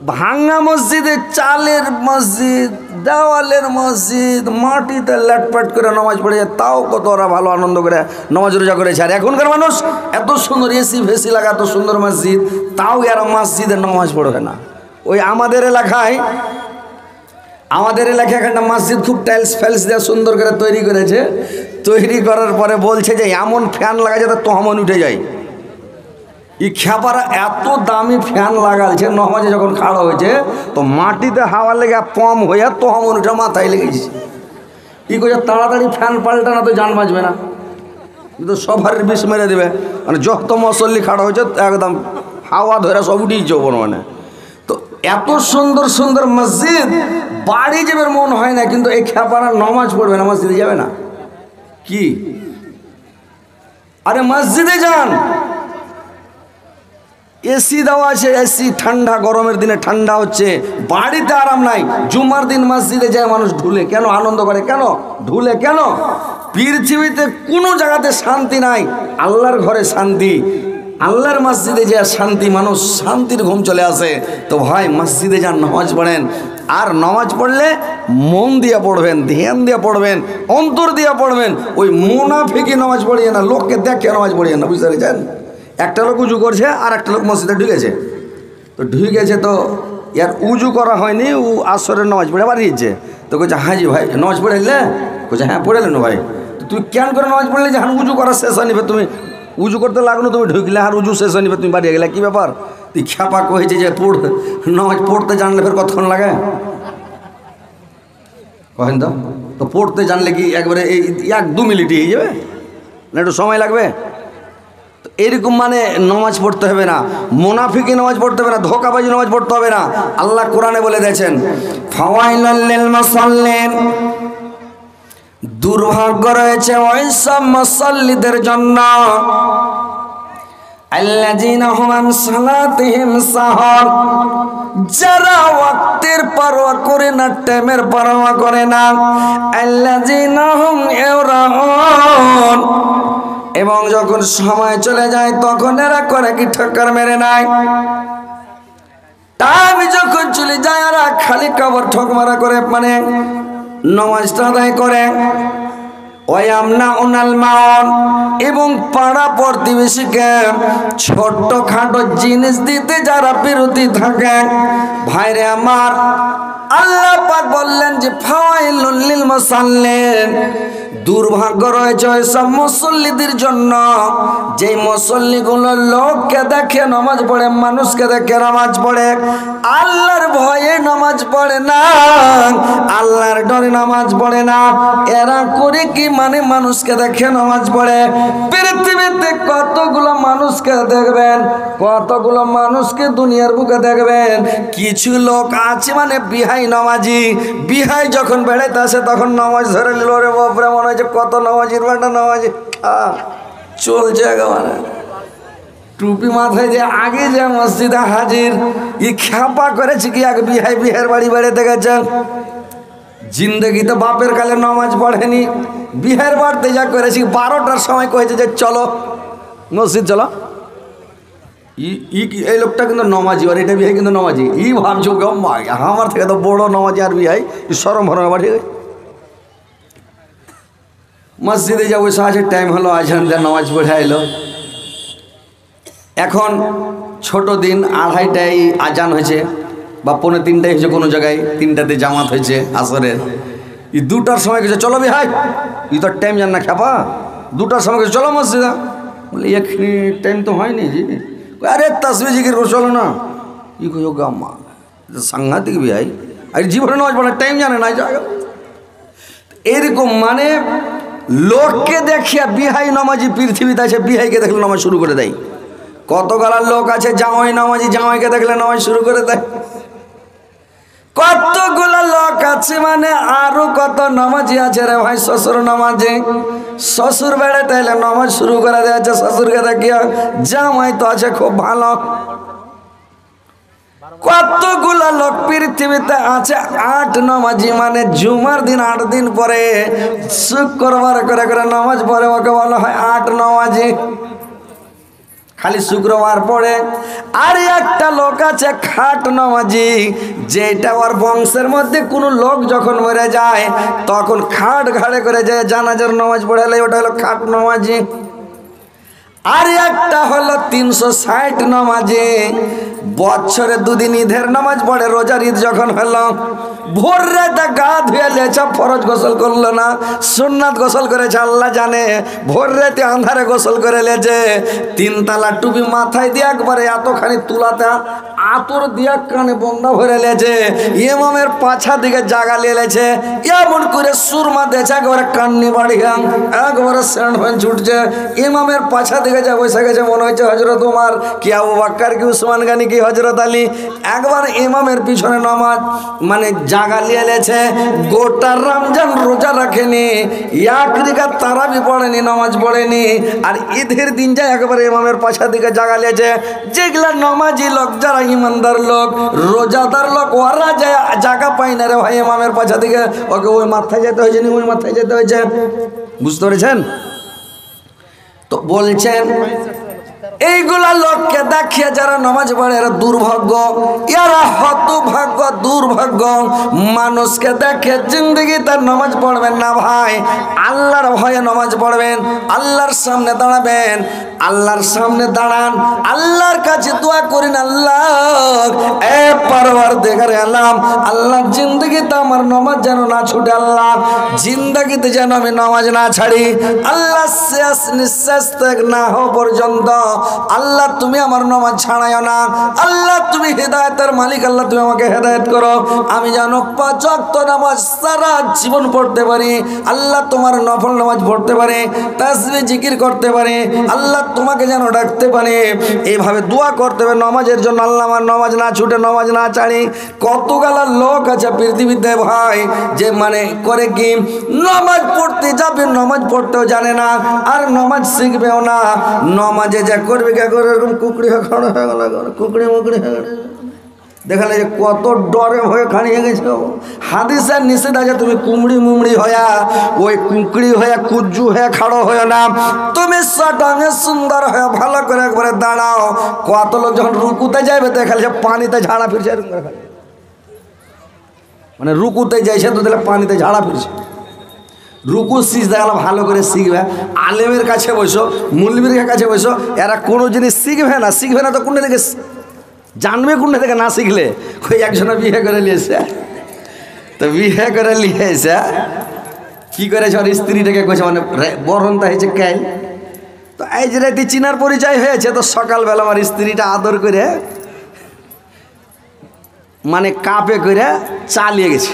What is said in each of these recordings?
ভাঙা মসজিদে, চালের মসজিদ, দেওয়ালের মসজিদ, মাটিতে ল্যাটপ্যাট করে নামাজ পড়ে যায়, তাও কত ওরা ভালো আনন্দ করে নামাজ রোজা করেছে। আর এখনকার মানুষ এত সুন্দর এসি ফেসি লাগা, এত সুন্দর মসজিদ, তাও এরা মসজিদে নামাজ পড়বে না। ওই আমাদের এলাকায় একটা মসজিদ খুব টাইলস ফেলস দিয়ে সুন্দর করে তৈরি করেছে। তৈরি করার পরে বলছে যে এমন ফ্যান লাগা যাতে তহমন উঠে যায়। এই খেপারা এত দামি ফ্যান লাগালছে, নামাজে যখন খাড়া হয়েছে তো মাটিতে হাওয়া লেগে পম হয়ে তহমন উঠে মাথায় লেগেছে। কি করছে, তাড়াতাড়ি ফ্যান পাল্টা না তো জান বাঁচবে না, কিন্তু সবার বিষ মেরে দেবে। মানে যত মসল্লি খাড়া হয়েছে একদম হাওয়া ধরে সব উঠিয়েছে ওপর। মানে তো এত সুন্দর সুন্দর মসজিদ, বাড়ি যাবে মন হয় না, কিন্তু এই খেপারা নামাজ পড়বে না, মসজিদে যাবে না। কি আরে মসজিদে যান, এসি দেওয়া আছে, এসি ঠান্ডা, গরমের দিনে ঠান্ডা হচ্ছে, বাড়িতে আরাম নাই। জুমার দিন মসজিদে যায় মানুষ ঢুলে কেন, আনন্দ করে কেন, ঢুলে কেন? পৃথিবীতে কোনো জায়গাতে শান্তি নাই, আল্লাহর ঘরে শান্তি, আল্লাহর মসজিদে যে শান্তি, মানুষ শান্তির ঘুম চলে আসে। তো ভাই মসজিদে যান, নামাজ পড়েন। আর নামাজ পড়লে মন দিয়ে পড়বেন, ধ্যান দিয়ে পড়বেন, অন্তর দিয়ে পড়বেন। ওই মুনাফিকি নামাজ পড়িয়ে না, লোককে দেখে নামাজ পড়িয়ে না, বুঝতে পেরেছেন? একটা লোক উজু করছে আর একটা লোক মসজিদে ঢুকেছে, তো ঢুকেছে তো ইয়ার উজু করা হয়নি, ও আসরের নামাজ পড়ে বাড়িয়েছে। তো বলছে হ্যাঁ জি ভাই নামাজ পড়ে এলে? বলছে হ্যাঁ পড়ে এলেন ভাই। তো তুই কেন করে নামাজ পড়লে? যে হ্যাঁ উজু করা শেষ হয়নি, তুমি উজু করতে লাগলো, তুমি ঢুকলে আর উজু শেষ হয়নি, তুমি বাড়িয়ে গেলে, কী ব্যাপার? তুই খ্যাপা কহেছে যে নামাজ পড়তে জানলে ফের কতক্ষণ লাগে কহেন তো? তো পড়তে জানলে কি একবারে এই 1-2 মিনিটই হয়ে যাবে না, একটু সময় লাগবে? এরকম মানে নামাজ পড়তে হবে না, মুনাফিকি নামাজ পড়তে হবে না, ধোঁকাবাজি নামাজ পড়তে হবে না। আল্লাহ কোরআনে বলে দিয়েছেন ফাওয়াইলাল লিল মুসাল্লিন, দুর্ভাগ্য রয়েছে ওই সব মুসাল্লিদের জন্য, আল্লাযীনা হুম আন সালাতিহিম সাহুন, যারা ওয়াক্তের পরোয়া করে না, টাইমের পরোয়া করে না, আল্লাযীনা হুম ইউরাউন, এবং যখন সময় চলে যায় তখন এরা করে কি ঠক্কর মেরে নাই। টাইম যখন চলে যায় এরা খালি কবর ঠক মারা করে, মানে নামাজটা আদায় করে। ওয়ামনাউনাল মাউন, এবং পাড়া প্রতিবেশীকে ছোট্ট খাটো জিনিস দিতে যারা বিরতি থাকে। ভাইরে আমার, আল্লাহ পাক বললেন যে ফাওয়াইলুল লিল মুসাল্লিন, দুর্ভাগ্য রয়েছে ওই সব মুসল্লিদের জন্য যেই মুসল্লিগুলো লোককে দেখে নামাজ পড়ে, মানুষকে দেখে নামাজ পড়ে, আল্লাহর ভয়ে নামাজ পড়ে না, আল্লাহর ডরে নামাজ পড়ে না। এরা করে কি, মানে মানুষকে দেখে নামাজ পড়ে। পৃথিবীতে কতগুলো মানুষকে দেখবেন, কতগুলো মানুষকে দুনিয়ার বুকে দেখবেন, কিছু লোক আছে মানে বিহাই নামাজি, বিহাই যখন বেড়াইতে আসে তখন নামাজ ধরে নিল, রে বাপরে মনে হচ্ছে কত নামাজির বাটা নামাজি চলছে। মানে টুপি মাথায় যে আগে যে মসজিদে হাজির, ই খ্যাপা করেছে কি আগে বিহাই বিহার বাড়ি বেড়াতে গেছে, জিন্দগিতে বাপের কালে নামাজ পড়েনি। বিহার বাড়তে যা করেছি 12টার সময় কয়েছে যে চলো মসজিদ চলো, এই লোকটা কিন্তু নমাজি, আর এটা বিহাই কিন্তু নমাজি। ই ভাবছো আমার থেকে তো বড় নমাজি আর বিহাই, সরম ভরমে বাড়ি মসজিদে যা বসে আছে, টাইম হলো আজান দেয়, নামাজ পড়ে এলো। এখন ছোট দিন 2:30টায় আজান হয়েছে বা 2:45টায় হয়েছে, কোনো জায়গায় 3টাতে জামাত হয়েছে আসরের। ই 2টার সময় গেছে চলো বিহাই, ই তো টাইম জান না খ্যাপা, 2টার সময় গেছে চলো মসজিদে। বলে এখানে টাইম তো হয়নি জি, আরে তাসবিহ জিকির করে চলো না। ই কো গাম্মা সাংঘাতিক বিহাই, আর জীবনে নামাজ পড়ার টাইম জানে না। এরকম মানে লোককে দেখিয়া বিহাই নামাজি পৃথিবীতে আছে, বিহাইকে দেখলে নামাজ শুরু করে দেয়। কত গালার লোক আছে জামাই নামাজি, জামাইকে দেখলে নামাজ শুরু করে দেয়। কতগুলো লোক আছে মানে আরো কত নামাজি আছে রে ভাই, শ্বশুর নামাজি, শ্বশুর বেড়াতে এলে নামাজ শুরু করে দিয়েছে শ্বশুরকে দেখিয়া। জামাই তো আছে খুব ভালো। কতগুলো লোক পৃথিবীতে আছে 8 নামাজি, মানে জুমার দিন 8 দিন পরে শুক্রবার করে করে নামাজ পড়ে, ওকে বলা হয় 8 নামাজি। খালি শুক্রবার পড়ে। আর একটা লোক আছে খাট নামাজি, যেটা ওর বংশের মধ্যে কোনো লোক যখন মরে যায় তখন খাট ঘাড়ে করে যায় জানাজার নামাজ পড়ালে, ওটা হলো খাট নামাজি। আর একটা হলো 360 নামাজে, বছরে দুদিন ঈদের নামাজ পড়ে। রোজার ঈদ যখন হলো ভোর রাতে গা ধুয়ে লেছে, ফরজ গোসল করলো না, সুন্নাত গোসল করেছে আল্লাহ জানে। ভোর রাতে আন্ধারে গোসল করে লেছে, 3 তালা টুপি মাথায় দিয়ে একবারে এতখানি তুলাতে আতর দিয়া কানে বন্ধা ভরে লেছে, ইমামের পাছা দিকে জাগা লেছে, এমন করে সুরমা দিয়েছে একবারে কান্নি বাড়িয়া, একবারে স্যান্ড ফ্যান ছুটছে। ইমামের পাছা দিকে যা বসে গেছে, মনে হচ্ছে হজরত উমার কি আবু বাক্কার কি উসমান গানি কি হজরত আলী। একবার ইমামের পিছনে নামাজ মানে জাগা লিয়ে লেছে, গোটা রমজান রোজা রাখেনি, এক রিকাত তারাবি পড়েনি, নামাজ পড়েনি। আর ঈদের দিন যায় একবারে ইমামের পাছা দিকে জাগা লিয়েছে। যেগুলা নামাজি লোক, যারা ইমানদার লোক, রোজাদার লোক, ওরা যায় জায়গা পায় না রে ভাই ইমামের পাছা দিকে, ওকে ওই মাথায় যেতে হয়েছে, ওই মাথায় যেতে হয়েছে। বুঝতে পেরেছেন? তো বলছেন এইগুলা লোককে দেখিয়ে যারা নামাজ পড়ে এরা দুর্ভাগ্য, এরা হতভাগ্য, দুর্ভাগ্য। মানুষকে দেখে জিন্দগি তার নামাজ পড়বেন না ভাই, আল্লাহর ভয়ে নামাজ পড়বেন, আল্লাহর সামনে দাঁড়াবেন, আল্লাহর সামনে দাঁড়ান, আল্লাহর কাছে দোয়া করেন, আল্লাহ এ পরওয়ারদিগার আলম, আল্লাহ জিন্দগিতে আমার নামাজ যেন না ছুটে, আল্লাহ জিন্দগিতে যেন আমি নামাজ না ছাড়ি, আল্লাহ শেষ নিঃশ্বাস ত্যাগ না হওয়া পর্যন্ত আল্লাহ তুমি আমার নামাজ ছাড়াইও না। আল্লাহ তুমি হেদায়েতের মালিক, আল্লাহ তুমি আমাকে হেদায়েত করো, আমি যেন 5 ওয়াক্ত নামাজ সারা জীবন পড়তে পারি, আল্লাহ তোমার নফল নামাজ পড়তে পারে, তাসবিহ জিকির করতে পারে, আল্লাহ তোমাকে যেন ডাকতে পারে। এইভাবে দোয়া করতে হবে নামাজের জন্য, আল্লাহ আমার নামাজ না ছুটে, নামাজ না ছাড়ি। কতগুলো লোক আছে পৃথিবীতে ভাই যে মানে করে কি নামাজ পড়তে যাবে, নামাজ পড়তেও জানে না, আর নামাজ শিখবেও না। নামাজে যা করবে কে করে এরকম কুকড়ি হয়ে খাড়া হয়ে গেল, কুকড়ি মুকড়ি হয়ে গেল, দেখালে যে কত ডরে হয়ে খাড়িয়ে গেছে। হাদিসের নিষেধ আছে তুমি কুমড়ি মুমড়ি হয়া, ওই কুকড়ি হয়ে কুজ্জু হয়ে খাড়ো হয়ে না, তুমি সটাঙে সুন্দর হয়ে ভালো করে একবারে দাঁড়াও। কত লোক যখন রুকুতে যাবে দেখালে যে পানিতে ঝাড়া ফিরছে, এরকম করে মানে রুকুতে যাইছে তো তাহলে পানিতে ঝাড়া ফিরছে। রুকু সিজদা গেল ভালো করে শিখবে, আলেমের কাছে বসো, মুলবির কাছে বসো, এরা কোনো জিনিস শিখবে না, শিখবে না তো কোনটা থেকে জানবে, কোনটা থেকে না শিখলে। ওই একজনে বিয়ে করে নিয়েছে, তো বিয়ে করে নিয়ে এসে কি করেছে ওর স্ত্রীটাকে কইছে, মানে বরণটা হয়েছে কে, তো এই যে রাতে চিনার পরিচয় হয়েছে, তো সকালবেলা আমার স্ত্রীটা আদর করে মানে কাপে করে চালিয়ে গেছে।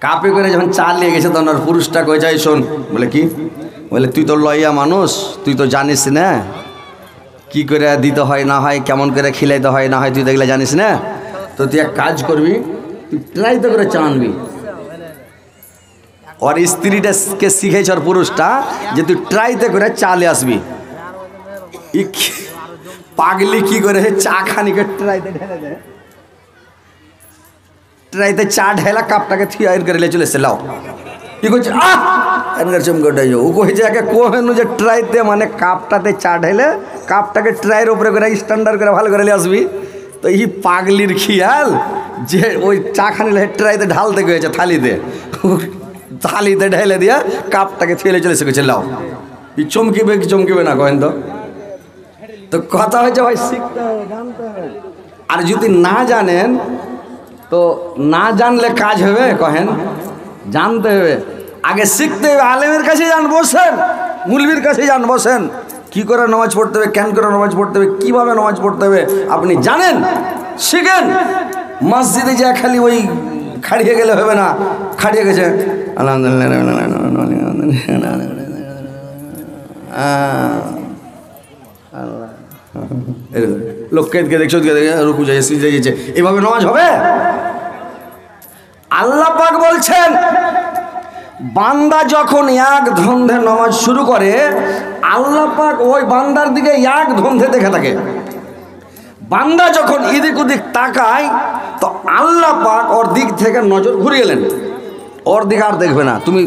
কাপে করে যখন চালিয়ে গেছে তখন ওর পুরুষটা কয়ে যায়, শোন, বলে কি, বলে তুই তো লইয়া মানুষ, তুই তো জানিস না কি করে দিতে হয় না হয়, কেমন করে খিলাইতে হয় না হয়, তুই দেখলে জানিস না, তো তুই এক কাজ করবি, তুই ট্রাইতে করে চানবি। ওর স্ত্রীটাকে শিখেছে ওর পুরুষটা যে তুই ট্রাইতে করে চালে আসবি। পাগলি কি করে চা খানিকে ট্রাইতে ঢেলে দেয়, ট্রাইতে চা ঢেলা কাপটাকে থিয়ার করে চলে এসে লাও কি করছে, চমকটাই ও কইছে একে কোহেনু যে ট্রাইতে মানে কাপটাতে চা ঢেলে কাপটাকে ট্রাইয়ের উপরে করে স্ট্যান্ডার্ড করে ভালো করে আসবি। তো এই পাগলির খেয়াল যে ওই চা খানি ট্রাইতে ঢালতে গেছে থালিতে, থালিতে ঢেলে দিয়া কাপটাকে থিয়ে চলে এসে গেছে লাও। এই চমকিবে কি চমকিবে না কহেন তো কথা হয়েছে ভাই, শিখতে হবে, জানতে হবে। আর যদি না জানেন তো না জানলে কাজ হবে, কহেন জানতে হবে, আগে শিখতে হবে। আলেমের কাছে যান বসেন, মুলবির কাছে যান বসেন, কি করে নামাজ পড়তে হবে, কেন করে নামাজ পড়তে হবে, কীভাবে নামাজ পড়তে হবে আপনি জানেন, শিখেন। মসজিদে যা খালি ওই খাড়িয়ে গেলে হবে না, খাড়িয়ে গেছে লোককে দেখছো রুকু যাইছে সিজদা যাইছে, এভাবে নামাজ হবে? আল্লাহ পাক বলছেন বান্দা যখন এক ধন্ধে নামাজ শুরু করে আল্লাহ পাক ওই বান্দার দিকে এক ধন্ধে দেখে থাকে। বান্দা যখন এদিক ওদিক তাকায় তো আল্লাহ পাক ওর দিক থেকে নজর ঘুরিয়ে এলেন, ওর দিকে আর দেখবে না। তুমি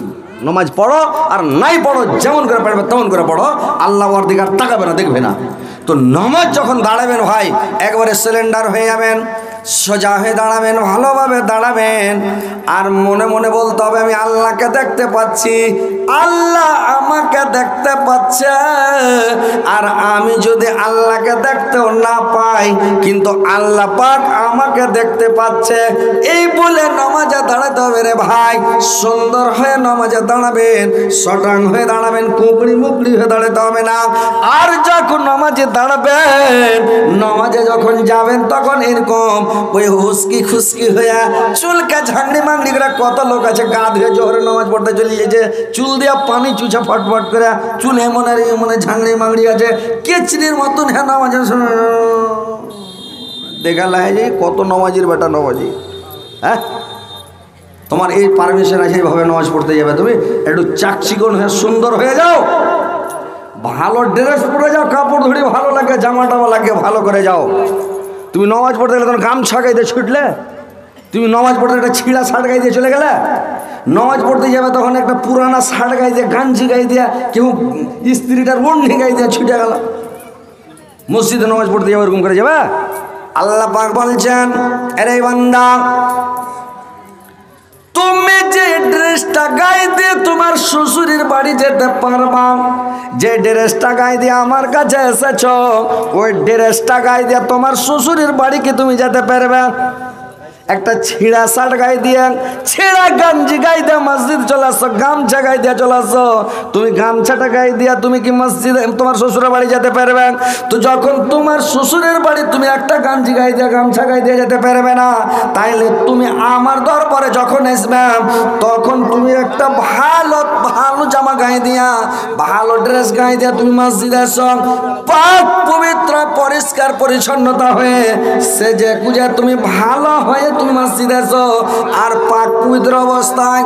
নামাজ পড়ো, আর নাই পড়ো যেমন করে পারবে তেমন করে পড়ো, আল্লাহ ওর দিকে আর তাকাবে না, দেখবে না। তো নামাজ যখন দাঁড়াবেন ভাই, একবারে সিলিন্ডার হয়ে যাবেন, সোজা হয়ে দাঁড়াবেন, ভালোভাবে দাঁড়াবেন, আর মনে মনে বলতে হবে আমি আল্লাহকে দেখতে পাচ্ছি, আল্লাহ আমাকে দেখতে পাচ্ছে। আর আমি যদি আল্লাহকে দেখতেও না পাই, কিন্তু আল্লাহ পাক আমাকে দেখতে পাচ্ছে, এই বলে নামাজে দাঁড়াতে হবে রে ভাই। সুন্দর হয়ে নামাজে দাঁড়াবেন, সটাং হয়ে দাঁড়াবেন, কুকড়ি মুকড়ি হয়ে দাঁড়াতে হবে না। আর যখন নামাজে দাঁড়াবেন, নামাজে যখন যাবেন, তখন এরকম ওই হুসকি খুসকি হয়ে চুলকে ঝাংড়ি মাংড়ি করে, কত লোক আছে গা ধুয়ে জোহরে নামাজ পড়তে চলে গেছে, চুল দিয়া পানি চুষা ফটফট করে, চুল এমন ঝাংড়ি মাংড়ি আছে, কেচড়ির মতন হ্যাঁ নামাজ দেখা লাগে যে কত নামাজির বেটা নামাজি। হ্যাঁ, তোমার এই পারমিশন আছে এইভাবে নামাজ পড়তে যাবে, তুমি একটু চাকচিকন হয়ে সুন্দর হয়ে যাও, ভালো ড্রেস পরে যাও, কাপড় ধরে ভালো লাগে, জামা টামা লাগে ভালো করে যাও। তুমি নামাজ পড়তে গেলে তখন গামছা গাই দিয়ে ছুটলে, তুমি নামাজ পড়তে একটা ছিঁড়া শার্ট গাই দিয়ে চলে গেলে, নামাজ পড়তে যাবে তখন একটা পুরানা শার্ট গাই দিয়ে, গাঞ্জি গাই দিয়ে, কেউ স্ত্রীটার ওড়নি গাই দিয়ে ছুটে গেল, মসজিদে নামাজ পড়তে যাবে এরকম করে যাবে? আল্লাহ পাক বলছেন, আরে বান্দা, তুমি যে ড্রেসটা গায়ে দিয়ে তোমার শ্বশুরের বাড়ি যেতে পারবা, যে ড্রেসটা গায়ে দিয়ে আমার কাছে এসেছ, ওই ড্রেসটা গায়ে দিয়ে তোমার শ্বশুরের বাড়ি কি তুমি যেতে পারবে? একটা ছিঁড়া শার্ট গায়ে দিয়ে, ছেঁড়া গাঞ্জি গায়ে দিয়ে মসজিদ চলে আসছো, গামছা গায়ে দিয়ে চলে আসছো, তুমি গামছাটা গায়ে দিয়ে তুমি কি মসজিদে তোমার শ্বশুরের বাড়ি যেতে পারবে? তো যখন তোমার শ্বশুরের বাড়ি তুমি একটা গাঞ্জি গায়ে দিয়ে, গামছা গায়ে দিয়ে যেতে পারবে না, তাইলে তুমি আমার দরবারে যখন আসবে, তখন তুমি একটা ভালো ভালো জামা গায়ে দিয়া, ভালো ড্রেস গায়ে দিয়া তুমি মসজিদে আসো, পাক পবিত্র পরিষ্কার পরিচ্ছন্নতা হয়ে সেজে গুজে তুমি ভালো হয়ে তুমি মসজিদে আসো, আর পাক পবিত্র অবস্থায়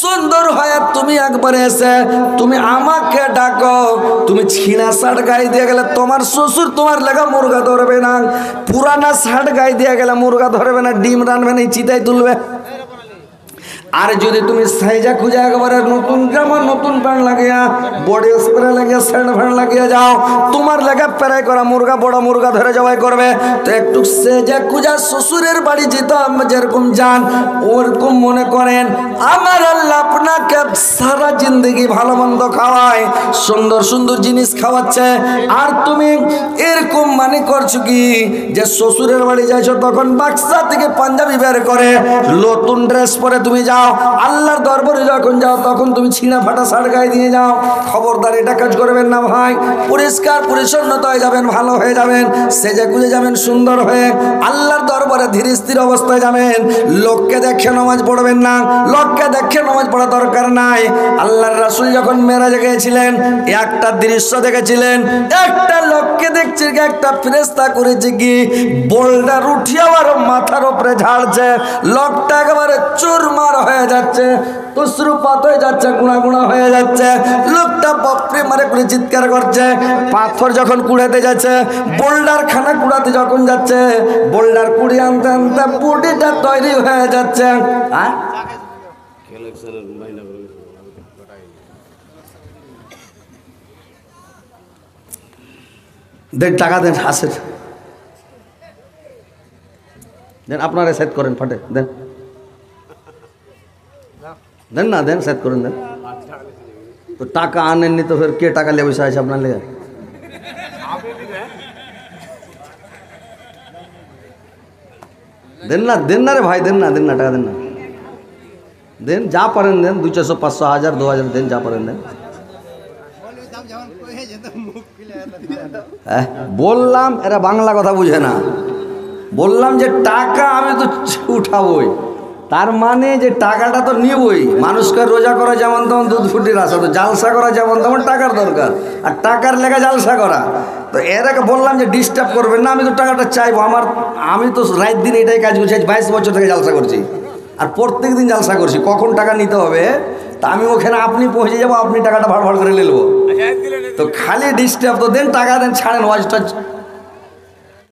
সুন্দর হয়ে তুমি একবার এসে তুমি আমাকে ডাকো। তুমি ছিঁড়া শার্ট গায়ে দিয়ে গেলে তোমার শ্বশুর তোমার লেগা মুরগা ধরবে না, পুরানা শার্ট গায়ে দিয়ে গেলে মুরগা ধরবে না, ডিম রানবে না, চিতাই তুলবে। আর যদি তুমি সাইজা খুঁজে একবারে নতুন জামা, নতুন প্যান্ট লাগিয়া, বডি স্প্রে লাগিয়ে, স্যান্ড ফ্যান্ড লাগিয়ে যাও, তোমার লেগে প্যারাই করা মুরগা, বড় মুরগা ধরে জবাই করবে। তো একটু সেজা খুঁজা শ্বশুরের বাড়ি যেতে যেরকম যান, ওরকম মনে করেন আমার আল্লাহ আপনাকে সারা জিন্দগি ভালো মন্দ খাওয়ায়, সুন্দর সুন্দর জিনিস খাওয়াচ্ছে, আর তুমি এরকম মানে করছো কি যে শ্বশুরের বাড়ি যাইছো, তখন বাক্সা থেকে পাঞ্জাবি বের করে নতুন ড্রেস পরে তুমি যাও, আল্লাহর দরবারে যখন যাও তখন তুমি ছিঁড়া ফাটা শার্ট গায়ে দিয়ে যাও। খবরদার এটা কাজ করবেন না ভাই। পরিষ্কার পরিচ্ছন্নতা হয়ে যাবেন, ভালো হয়ে যাবেন, সেজে গুজে যাবেন সুন্দর হয়ে, আল্লাহর দরবারে ধীর স্থির অবস্থায় যাবেন। লোককে দেখে নামাজ পড়বেন না, লোককে দেখে নামাজ পড়া দরকার নাই। আল্লাহর রাসূল যখন মেরাজে গিয়েছিলেন, একটা দৃশ্য দেখেছিলেন, একটা লোককে দেখছে একটা ফেরেশতা করেছে কি বোল্ডার উঠিয়ে আবার মাথার উপরে ঝাড়ছে, লোকটা একেবারে চুরমার হয়ে যাচ্ছে, তসরুপাত হয়ে যাচ্ছে, গুঁড়া গুঁড়া হয়ে যাচ্ছে, লোকটা বাপরে মারে করে চিৎকার করছে। পাথর যখন কুড়াতে যাচ্ছে, বোল্ডার খানা কুড়াতে যখন যাচ্ছে, বোল্ডার কুড়ি আনতে আনতে বডিটা তৈরি হয়ে যাচ্ছে। দেন টাকা দেন, আসেন দেন, আপনারা সেট করেন, ফাটে দেন, দেন না, দেন সেট করেন, দেন। তো টাকা আনেননি তো ফের কে টাকা লিয়ে বসে আছে আপনার লেগে? দেন না, দেন না রে ভাই, দেন না, দেন না, টাকা দেন না, দেন যা পারেন দেন, 200, 500, 1000, 2000 দেন, যা পারেন দেন। বললাম এরা বাংলা কথা বুঝে না, বললাম যে টাকা আমি তো উঠাবই, তার মানে যে টাকাটা তো নিবই। মানুষকে রোজা করা যেমন তেমন দুধ ফুটির আসা, তো জালসা করা যেমন তেমন টাকার দরকার, আর টাকার লেগে জালসা করা। তো এরাকে বললাম যে ডিস্টার্ব করবেন না, আমি তো টাকাটা চাইবো, আমি তো রাত দিন এটাই কাজ করছি, 22 বছর থেকে জালসা করছি, আর প্রত্যেক দিন জালসা করছি, কখন টাকা নিতে হবে তা আমি ওখানে আপনি পৌঁছে যাবো, আপনি টাকাটা ভাড় ভাড় করে নিয়ে নেবো। তো খালি ডিস্টার্ব, তো দেন টাকা দেন, ছাড়েন, ওয়াজটা